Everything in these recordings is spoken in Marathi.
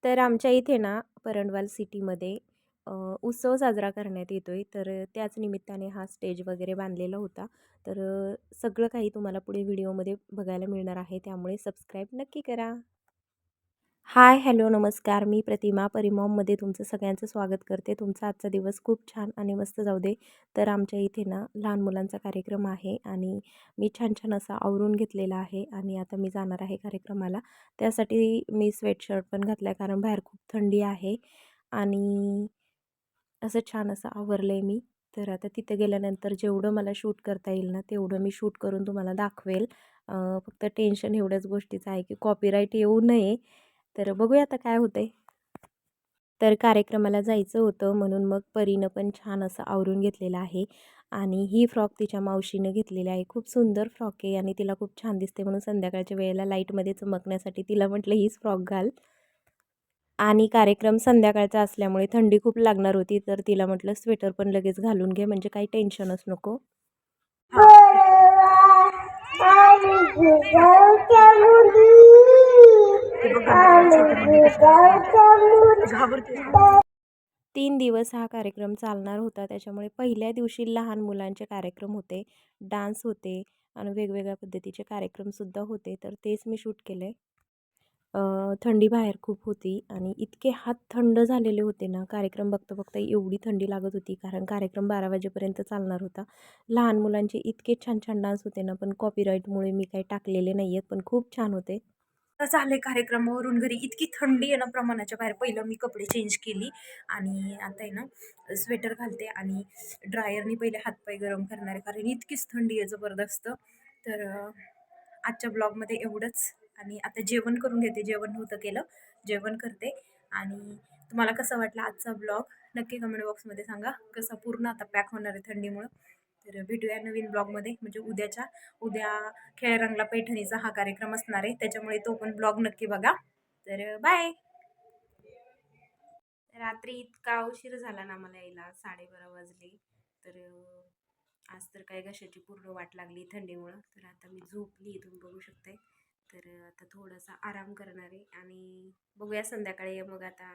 तर आमच्या इथे ना परंडवाल सिटीमध्ये अ, उत्सव साजरा करण्यात येतोय. तर त्याच निमित्ताने हा स्टेज वगैरे बांधलेला होता. तर सगळं काही तुम्हाला पुढे व्हिडिओमध्ये बघायला मिळणार आहे. त्यामुळे सबस्क्राईब नक्की करा. हाय, हॅलो, नमस्कार. मी प्रतिमा परिमॉममध्ये तुमचं सगळ्यांचं स्वागत करते. तुमचा आजचा दिवस खूप छान आणि मस्त जाऊ दे. तर आमच्या इथे ना लहान मुलांचा कार्यक्रम आहे आणि मी छान छान असा आवरून घेतलेला आहे आणि आता मी जाणार आहे कार्यक्रमाला. त्यासाठी मी स्वेटशर्ट पण घातला आहे कारण बाहेर खूप थंडी आहे आणि असं छान असं आवरलं आहे मी. तर आता तिथं गेल्यानंतर जेवढं मला शूट करता येईल ना तेवढं मी शूट करून तुम्हाला दाखवेल. फक्त टेन्शन एवढ्याच गोष्टीचं आहे की कॉपीराईट येऊ नये. तर बघूया आता काय होतंय. तर कार्यक्रमाला जायचं होतं म्हणून मग परीनं पण छान असं आवरून घेतलेलं आहे आणि ही फ्रॉक तिच्या मावशीनं घेतलेली आहे. खूप सुंदर फ्रॉक आहे आणि तिला खूप छान दिसते म्हणून संध्याकाळच्या वेळेला लाईटमध्ये चमकण्यासाठी तिला म्हटलं हीच फ्रॉक घाल. आणि कार्यक्रम संध्याकाळचा असल्यामुळे थंडी खूप लागणार होती तर तिला म्हटलं स्वेटर पण लगेच घालून घे म्हणजे काही टेन्शनच नको. तीन दिवस हा कार्यक्रम चालणार होता. त्याच्यामुळे पहिल्या दिवशी लहान मुलांचे कार्यक्रम होते, डान्स होते आणि वेगवेगळ्या पद्धतीचे कार्यक्रमसुद्धा होते. तर तेच मी शूट केलं. थंडी बाहेर खूप होती आणि इतके हात थंड झालेले होते ना, कार्यक्रम बघता बघता एवढी थंडी लागत होती कारण कार्यक्रम 12 वाजेपर्यंत चालणार होता. लहान मुलांचे इतके छान छान डान्स होते ना, पण कॉपीराईटमुळे मी काही टाकलेले नाही आहेत, पण खूप छान होते. झाले कार्यक्रमावरून घरी इतकी थंडी आहे ना प्रमाणाच्या बाहेर. पहिलं मी कपडे चेंज केली आणि आता आहे ना स्वेटर घालते आणि ड्रायरनी पहिले हातपाय गरम करणार आहे कारण इतकीच थंडी आहे जबरदस्त. तर आजच्या ब्लॉगमध्ये एवढंच आणि आता जेवण करून घेते. जेवण नव्हतं केलं, जेवण करते. आणि तुम्हाला कसं वाटलं आजचा ब्लॉग नक्की कमेंट बॉक्समध्ये सांगा. कसा पूर्ण आता पॅक होणार आहे थंडीमुळं. तर भेटूया नवीन ब्लॉगमध्ये म्हणजे उद्या खेळ रंगला पैठणीचा हा कार्यक्रम असणार आहे त्याच्यामुळे तो पण ब्लॉग नक्की बघा. तर बाय. रात्री इतका उशीर झाला ना मला यायला, 12:30 वाजले. तर आज तर काय घशाची पूर्ण वाट लागली थंडीमुळं. तर आता मी झोपली, तुम्ही बघू शकताय. तर आता थोडासा आराम करणार आहे आणि बघूया संध्याकाळी मग आता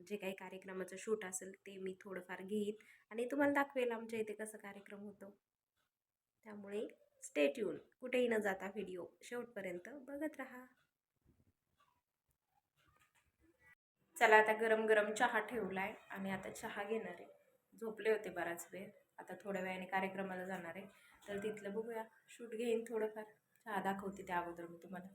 जे काही कार्यक्रमाचं शूट असेल ते मी थोडंफार घेईन आणि तुम्हाला दाखवेल आमच्या इथे कसं कार्यक्रम होतो. त्यामुळे स्टे ट्यून, कुठेही न जाता व्हिडिओ शेवटपर्यंत बघत राहा. चला आता गरम गरम चहा ठेवलाय आणि आता चहा घेणार आहे. झोपले होते बराच वेळ, आता थोड्या वेळाने कार्यक्रमाला जाणार आहे. तर तिथलं बघूया, शूट घेईन थोडंफार. चहा दाखवते त्या अगोदर मी तुम्हाला.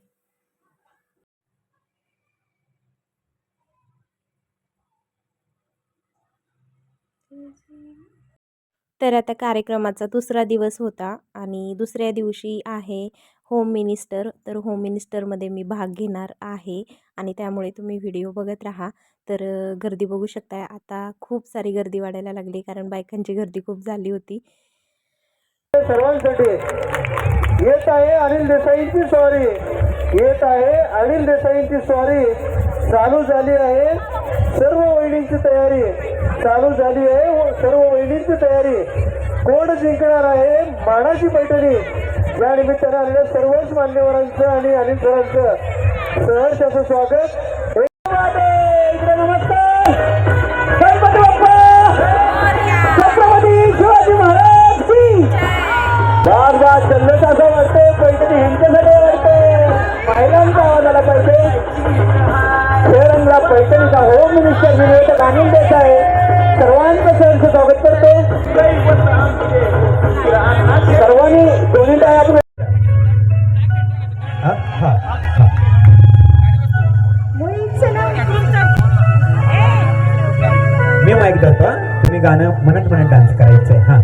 तर आता कार्यक्रमाचा दुसरा दिवस होता आणि दुसऱ्या दिवशी आहे होम मिनिस्टर. तर होम मिनिस्टरमध्ये मी भाग घेणार आहे आणि त्यामुळे तुम्ही व्हिडिओ बघत राहा. तर गर्दी बघू शकताय, आता खूप सारी गर्दी वाढायला लागली कारण बायकांची गर्दी खूप झाली होती. सर्वांसाठी येत आहे अनिल देसाईंची स्वारी, येत आहे अनिल देसाईंची स्वारी. चालू झाली आहे सर्व वहिनींची तयारी, चालू झाली आहे सर्व वहिनींची तयारी. कोण जिंकणार आहे मानाची पैठणी. या निमित्ताने आलेल्या सर्वच मान्यवरांचं आणि अनिल सरांचं सहर्ष असं स्वागत. नमस्कार. गणपती बाप्पा, छत्रपती शिवाजी महाराज की बाग जल्लोष असं वाटतंय. पैठणी ह्यांच्यासाठी वाटतंय, महिलांचा आवाज आला पाहिजे. खेळरंगला पैठणीचा होम मिनिस्टर विवेक अनिल देसाई सर्वांचं सहर्ष स्वागत करतो. सर्वांनी दोन्ही टाळ्या आपण मी माईक धरतो. तुम्ही गाणं म्हणत म्हणत डान्स करायचंय. हा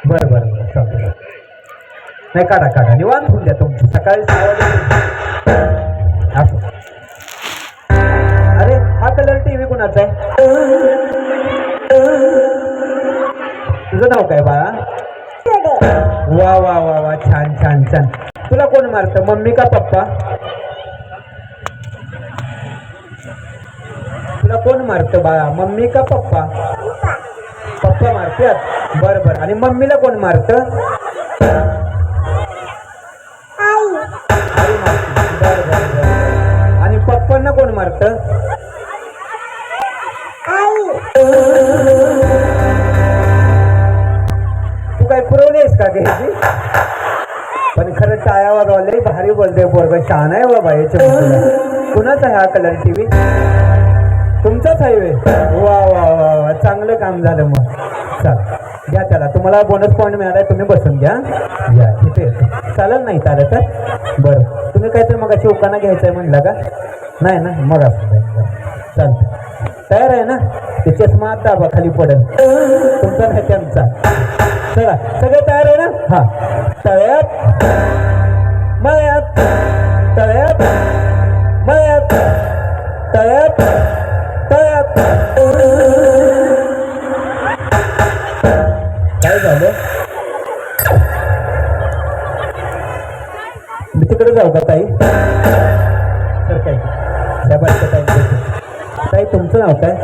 बरं नाही, काढा निवांत होऊन द्या तुमची सकाळी. अरे हा कलर टीव्ही कुणाचा आहे? तुझं नाव काय बाळा? वा वा वा वा, छान छान छान. तुला कोण मारतं, मम्मी का पप्पा? तुला कोण मारतं बाळा, मम्मी का पप्पा? पप्पा मारतात. बरं बरं. आणि मम्मीला कोण मारतं? आई मारते. बरं बरं बरं. आणि पप्पांना कोण मारतं? तू काय पुरवलीस का घ्यायची? पण खरं टाळ्या वाजवले, भारी बोलते पोरग, छान आहे बाबा. याच्या कुणाचा आहे हा कलर टीव्ही? तुमचाच आहे वे? वा वा वा वा, चांगलं काम झालं. मग चल घ्या त्याला, तुम्हाला बोनस पॉईंट मिळालाय, तुम्ही बसून घ्या. घ्या तिथे चालेल. नाही चालेल तर बरं. तुम्ही काहीतरी मग अशी उकाना घ्यायचंय म्हणला का? नाही ना, मग असं चालतं. तयार आहे ना? ते चष्मा दाबा, खाली पडेल तुमचा नाही त्यांचा. चला सगळे तयार आहे ना? हा. तळ्यात मळ्यात, तळ्यात मळ्यात, तळ्यात तळ्यात. काय झालं? मी तिकडे जाऊ का ताई? तर काय त्या बायका ताई, तुमचं नाव काय?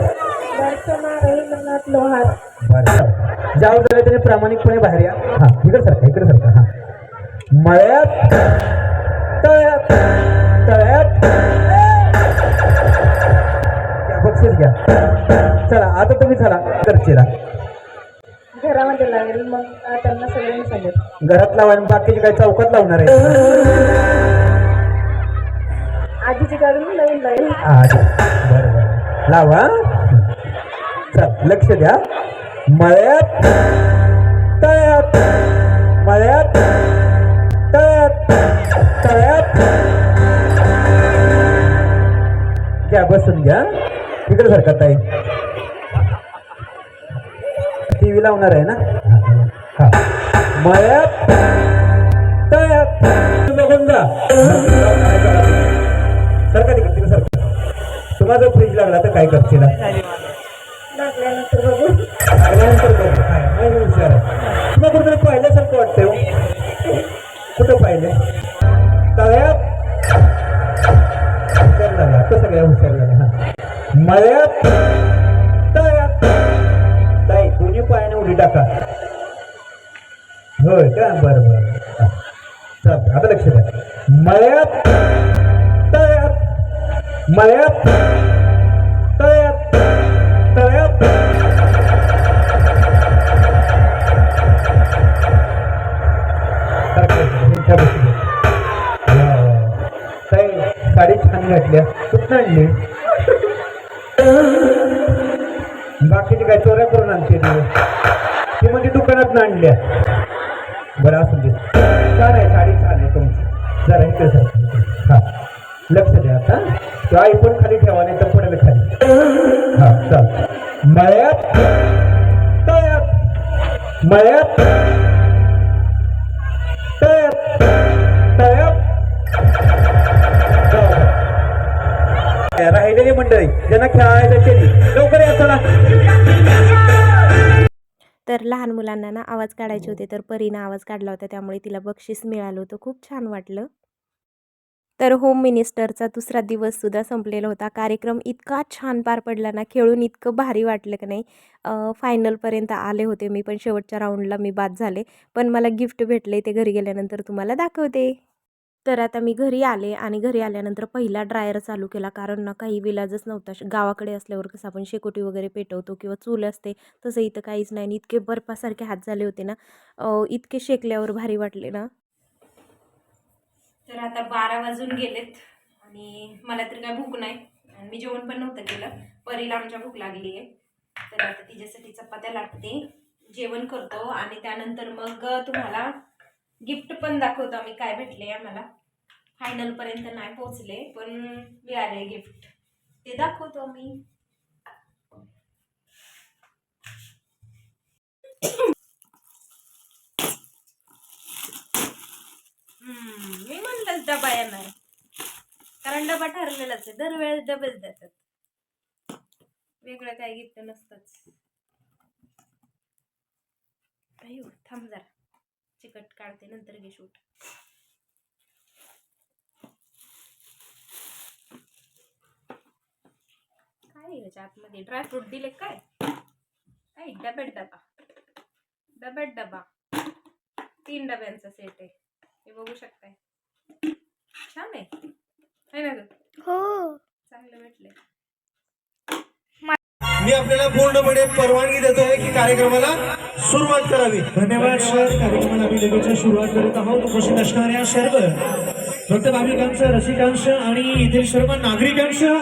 लोहार. जाऊ जरा त्याने प्रामाणिकपणे बाहेर या. हा इकडे सरका, इकडे सरका. हा. मळ्यात तळ्यात, तळ्यात बक्षीस घ्या. चला आता तुम्ही चला घरचीला. घरामध्ये लागेल मग त्यांना सगळ्यांनी सांगेल. घरात लावा आणि बाकीचे काही चौकात लावणार आहे? आधीची काढून नवीन लागेल. बरं बरं लावा. चल लक्ष द्या. मळ्यात तळ्यात, मळ्यात तळ्यात, तळ्यात. घ्या बसून घ्या. तिकडे सारखा ताई टीव्ही लावणार आहे ना? हा. मळ्यात तळ्यात बघून जा. सरका तिकडे, तिकडे सरका. तुम्हाला जर फ्रीज लागला तर काय करशील? लागल्यानंतर बघू. लागल्यानंतर बघू. काय हुशार आहे. तुला कुठेतरी पाहिल्यासारखं वाटतंय हो. कुठं पाहिले? तळ्यात हुशार झाला. आता सगळ्या हुशार झाल्या. हा. मळ्यात तळ्यात. ताई दोन्ही पायाने उडी टाका. होय का? बरं बरं. चल आता लक्ष द्या. मळ्यात तळ्यात, मळ्यात तळ्यात, तळ्यात. साडी छान घातल्या, कुठं आणली? बाकीचे काय चोऱ्या करून आणते ती म्हणजे दुकानात आणल्या. बरं असू दे. छान आहे साडी, छान आहे तुमची. जरा इकडे सर. हा लक्ष द्या. आता तो आई पण खाली ठेवा, नाही तर पडेल खाली. हा चल. मळ्यात तळ्यात, मळ्यात तळ्यात, तळ्यात. राहिलेली मंडळी ज्यांना खेळायचं त्यांनी लवकर या चला. तर लहान मुलांना ना आवाज काढायचे होते, तर परीनं आवाज काढला होता, त्यामुळे तिला बक्षीस मिळालं होतं. खूप छान वाटलं. तर होम मिनिस्टरचा दुसरा दिवससुद्धा संपलेला होता. कार्यक्रम इतका छान पार पडला ना, खेळून इतकं भारी वाटलं की नाही. फायनलपर्यंत आले होते मी, पण शेवटच्या राऊंडला मी बाद झाले. पण मला गिफ्ट भेटले, ते घरी गेल्यानंतर तुम्हाला दाखवते. तर आता मी घरी आले आणि घरी आल्यानंतर पहिला ड्रायर चालू केला, कारण ना काही विलाजच नव्हता. गावाकडे असल्यावर कसं आपण शेकोटी वगैरे पेटवतो किंवा चूल असते, तसं इथं काहीच नाही. आणि इतके बर्फासारखे हात झाले होते ना, इतके शेकल्यावर भारी वाटले ना. तर आता 12 वाजून गेलेत आणि मला तर काय भूक नाही आणि मी जेवण पण नव्हतं केलं. परीला आमच्या भूक लागली आहे, तर आता तिच्यासाठी चपात्या लाटते, जेवण करतो आणि त्यानंतर मग तुम्हाला गिफ्ट पण दाखवतो आम्ही काय भेटले आम्हाला. फायनलपर्यंत नाही पोचले, पण मिळाले गिफ्ट, ते दाखवतो मी. मी म्हणलंच डबा येणार, कारण डबा ठरलेलाच आहे. दरवेळेस डबेच देतात, वेगळं काही गिफ्ट नसतंच. आयो थांब जरा चिकट काढते नंतर घे शूट. काय याच्या आतमध्ये ड्रायफ्रूट दिले काय? काय डब्यात डबा 3 डब्यांचा सेट आहे. हे बघू शकताय. छान आहे ना ग? हो. चांगलं भेटलंय. मी आपल्याला पूर्णपणे परवानगी देतोय की कार्यक्रमाला सुरुवात करावी. धन्यवाद सर. कार्यक्रमाला आम्ही लगेच सुरुवात करत आहोत. उपस्थित असणाऱ्या सर्व भक्त भाविकांचं, रसिकांचं आणि येथील सर्व नागरिकांचं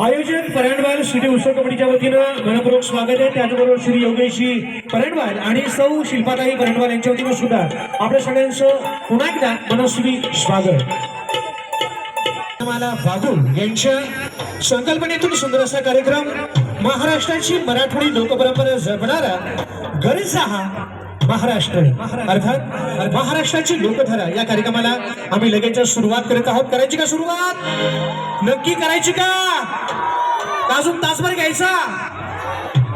आयोजक परांडवाल सिटी उत्सव कमिटीच्या वतीनं मनपूर्वक स्वागत आहे. त्याचबरोबर श्री योगेशजी परांडवाल आणि सौ शिल्पाताई परांडवाल यांच्या वतीनं सुद्धा आपल्या सगळ्यांचं पुन्हा एकदा मनस्वी स्वागत. मला बागुल यांच्या संकल्पनेतून सुंदर असा कार्यक्रम, महाराष्ट्राची मराठवाडी लोकपरंपरा जपणारा गरजा हा महाराष्ट्र अर्थात महाराष्ट्राची लोकधारा या कार्यक्रमाला आम्ही लगेच सुरुवात करत आहोत. करायची का सुरुवात? नक्की करायची का? अजून तासभर घ्यायचा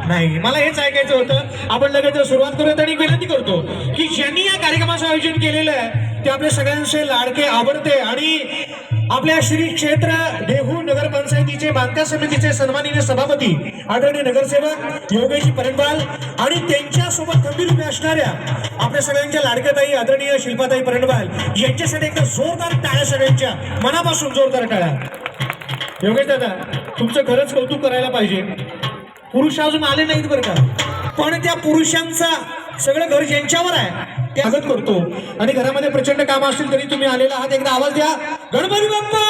नाही? मला हेच ऐकायचं होतं. आपण लगेच सुरुवात करूयात आणि विनंती करतो की ज्यांनी या कार्यक्रमाचं आयोजन केलेलं आहे ते आपल्या सगळ्यांचे लाडके, आवडते आणि आपल्या श्री क्षेत्र देहू नगर पंचायतीचे बांधकाम समितीचे सन्माननीय सभापती आदरणीय नगरसेवक योगेशजी परांडवाल आणि त्यांच्यासोबत खंबीर उभ्या असणाऱ्या आपल्या सगळ्यांच्या लाडक्याताई आदरणीय शिल्पाताई परांडवाल यांच्यासाठी एकदा जोरदार टाळ्या, सगळ्यांच्या मनापासून जोरदार टाळ्या. योगेश दादा, तुमचं खरंच कौतुक करायला पाहिजे. पुरुष अजून आले नाहीत बरं का, पण त्या पुरुषांचा सगळं घर ज्यांच्यावर आहे ते स्वागत करतो. आणि घरामध्ये प्रचंड काम असतील तरी तुम्ही आलेला आहात. एकदा आवाज द्या. गणपती बाप्पा,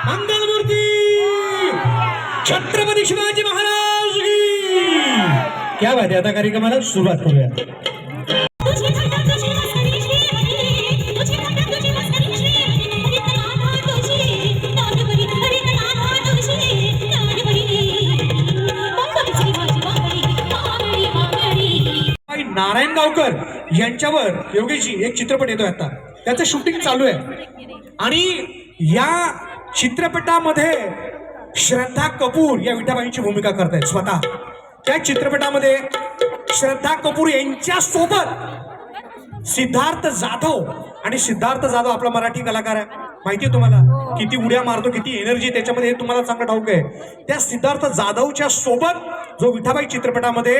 मंगलमूर्ती, छत्रपती शिवाजी महाराज की. क्या बात आहे. आता कार्यक्रमाला सुरुवात करूया. नारायण गावकर यांच्यावर योगेशजी एक चित्रपट येतोय आता, त्याचं शूटिंग चालू आहे आणि या चित्रपटामध्ये श्रद्धा कपूर या विठाबाईंची भूमिका करतायत स्वतः. त्या चित्रपटामध्ये श्रद्धा कपूर यांच्या सोबत सिद्धार्थ जाधव, आणि सिद्धार्थ जाधव आपला मराठी कलाकार आहे, माहितीये तुम्हाला किती उड्या मारतो, किती एनर्जी त्याच्यामध्ये, हे तुम्हाला चांगलं ठाऊक आहे. त्या सिद्धार्थ जाधवच्या सोबत जो विठाबाई चित्रपटामध्ये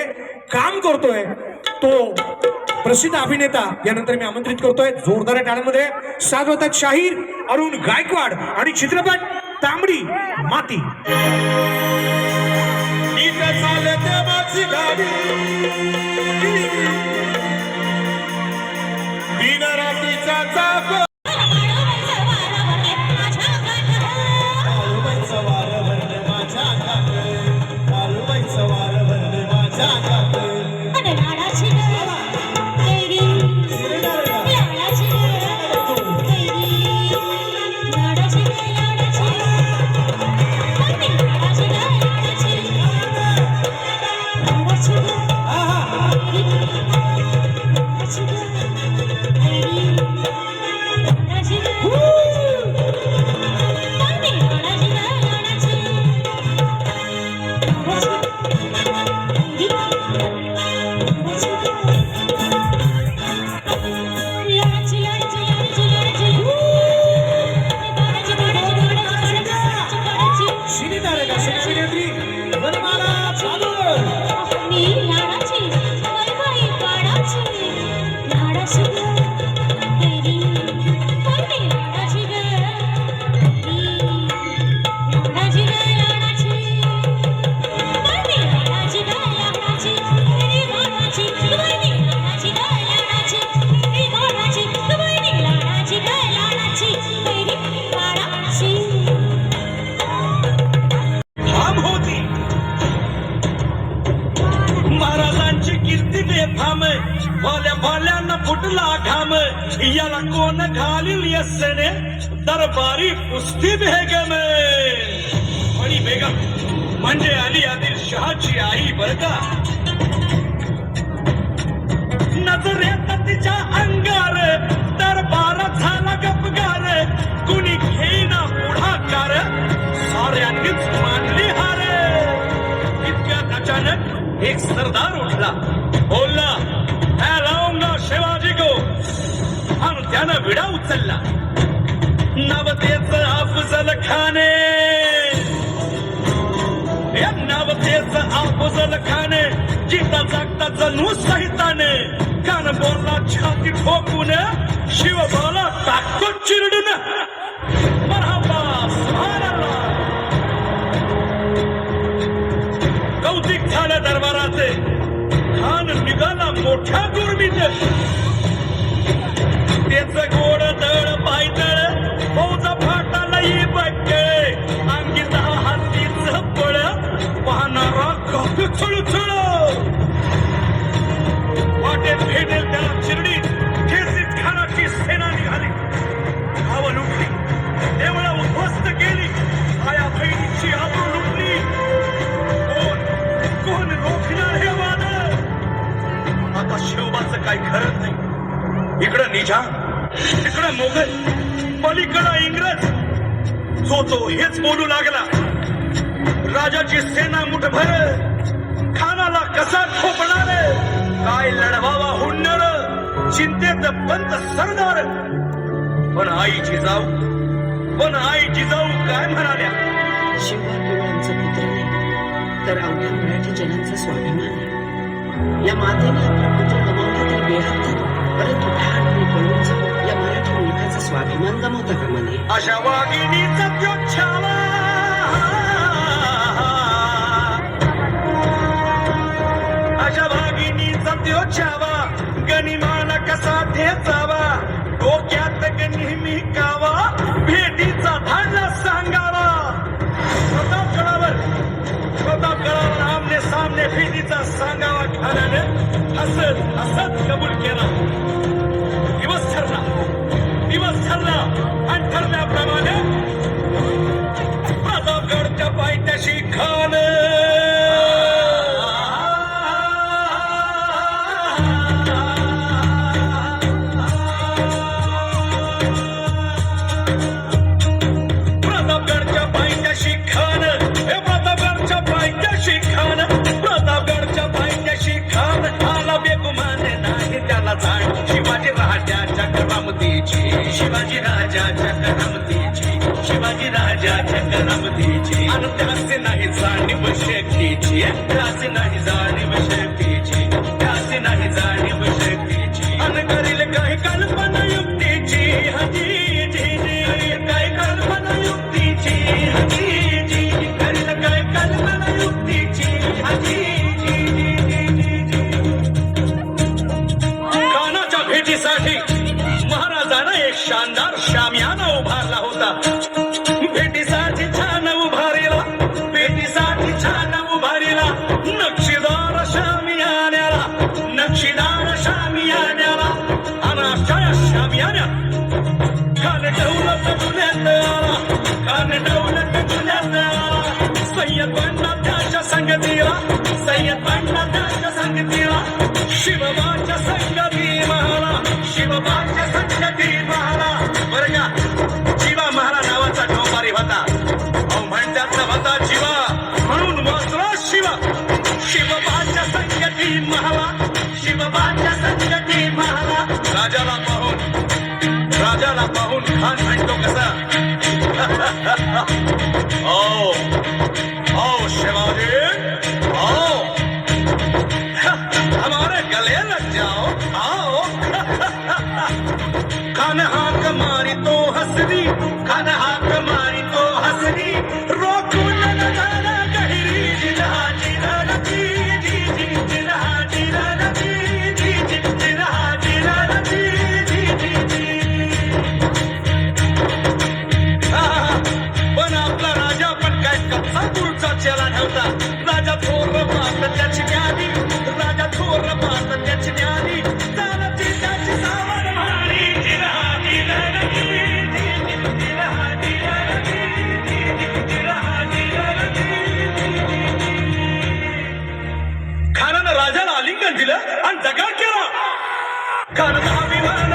काम करतोय तो प्रसिद्ध अभिनेता यानंतर मी आमंत्रित करतोय. जोरदार टाळ्यांमध्ये साथ होतात शाहीर अरुण गायकवाड आणि चित्रपट तांबडी माती. याला कोण घालील यस्सने दरबारी कुस्ती बेगम. आणि बेगम म्हणजे अली आदिलशहाची आई बर का. नजरेत तिच्या अंगार दरबार झाला गपगार. कुणी घेईना पुढाकार, साऱ्यांनीच मानली हार. इतक्यात अचानक एक सरदार उठला. अफजल खान जिता जागता जणू सहिताने कान बोलला छाती ठोकून शिव बोला टाकतो चिरडून मरहबा सुभानअल्लाह. कौतिक झालं दरबाराचे खान निघाला मोठ्या दुर्मीत त्याच गोड दळ पायदळ फौजा फाटाला बटळे अंगी 10 हातीच पळ पाहणारा काप चळचळ वाटेत भेटेल त्याला चिरडीत खेसीत खानाची सेना निघाली. गावं लुटली देवळा उद्ध्वस्त केली आया बहिणीची आबरू लुटली. कोण रोखणार हे वादळ. आता शिवबाचं काही खरं नाही. इकडं निजाम तिकडं मोगल पलीकडं इंग्रज जो तो हेच बोलू लागला. राजाची सेना मुठभर खानाला कसा ठोपणार काय लढवावा हुंडर चिंतेत पंत सरदार. पण आई जिजाऊ काय म्हणाल्या. शिवबा पिवळ्यांचा पुत्र नाही तर अवघ्या मराठी जनांचा स्वाभिमान आहे. या मातेने आपला पुत्र गमावला तरी बेहत्तर परंतु ठाण आणि पळून जाऊन या मराठी मुलखाचा स्वाभिमान गमावता कामा नये. अशा वाघिणीचा त्यो छावा अशा वाघिणीचा त्यो छावा गनिमान कसा ठेचावा डोक्यात नेहमी कावा भेटीचा धाडला सांगावा. प्रतापगडावर आमने सामने भेटीचा सांगावा खानाने हसत हसत कबूल केला. दिवस ठरला आणि ठरल्याप्रमाणे प्रतापगडच्या पायथ्याशी खान आला बेगुमान नाही त्याला जाण शिवाजी राजाच्या करामतीची शिवाजी राजाच्या आणि त्याचे नाही जाणीव शक्तीची आणि करील काही कल्पना युक्तीची काही कल्पना युक्तीची करील काही कल्पना युक्तीची खानाच्या भेटीसाठी महाराजांना एक शानदार शामियाना उभारला होता. भेटीसाठी छान उभारीला नक्षीदार शामियान्याला आणि अशा या शामियान्यात खान दौलत जुन्यात आला. सय्यद बंडा त्याच्या संगतीला शिवबाच्या संगती महाला बरं का. जीवा महारा नावाचा डोंबारी होता. म्हणतात ना होता जीवा म्हणून वाचला शिवबाच्या संगती महाला. राजाला पाहून खान म्हणतो कसा ओ शिवाजी आओ हमारे गले लग जाओ आओ. खान हाक मारी तो हसनी रोकून न जाना गहिरी जिल्हाची पण आपला राजा पण काय कच्चा पुढचा चला नव्हता. राजा थोर पाहत त्याची ज्ञानी चालती त्याची सावध म्हणी खानानं राजाला आलिंगन दिलं आणि दगाड केला. खानाचा अभिमान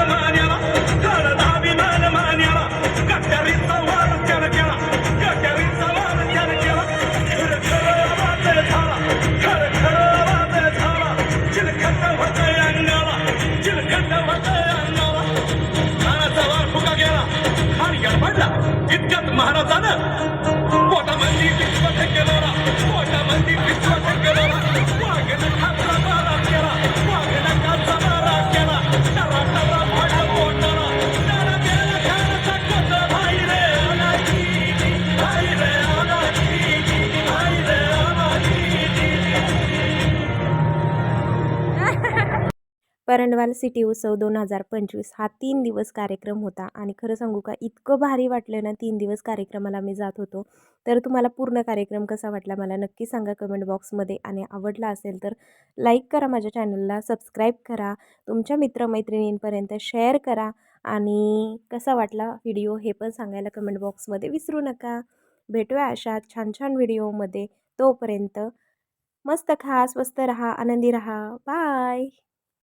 मान्याला कट्यारीचा वार त्यानं केला. खर झाला चिलखंड होतंय अंगाला. खानाचा वार फुका गेला. खान गडबडला. इतक्यात महाराजानं पोटामध्ये विश्वास केला. परंडवाल सिटी उत्सव 2025 हा 3 दिवस कार्यक्रम होता आणि खरं सांगू का इतकं भारी वाटलं ना 3 दिवस कार्यक्रमाला मी जात होतो. तर तुम्हाला पूर्ण कार्यक्रम कसा वाटला मला नक्की सांगा कमेंट बॉक्समध्ये आणि आवडला असेल तर लाईक करा, माझ्या चॅनलला सबस्क्राईब करा, तुमच्या मित्रमैत्रिणींपर्यंत शेअर करा आणि कसा वाटला व्हिडिओ हे पण सांगायला कमेंट बॉक्समध्ये विसरू नका. भेटूया अशा छान छान व्हिडिओमध्ये. तोपर्यंत मस्त खा, स्वस्त रहा, आनंदी रहा. बाय.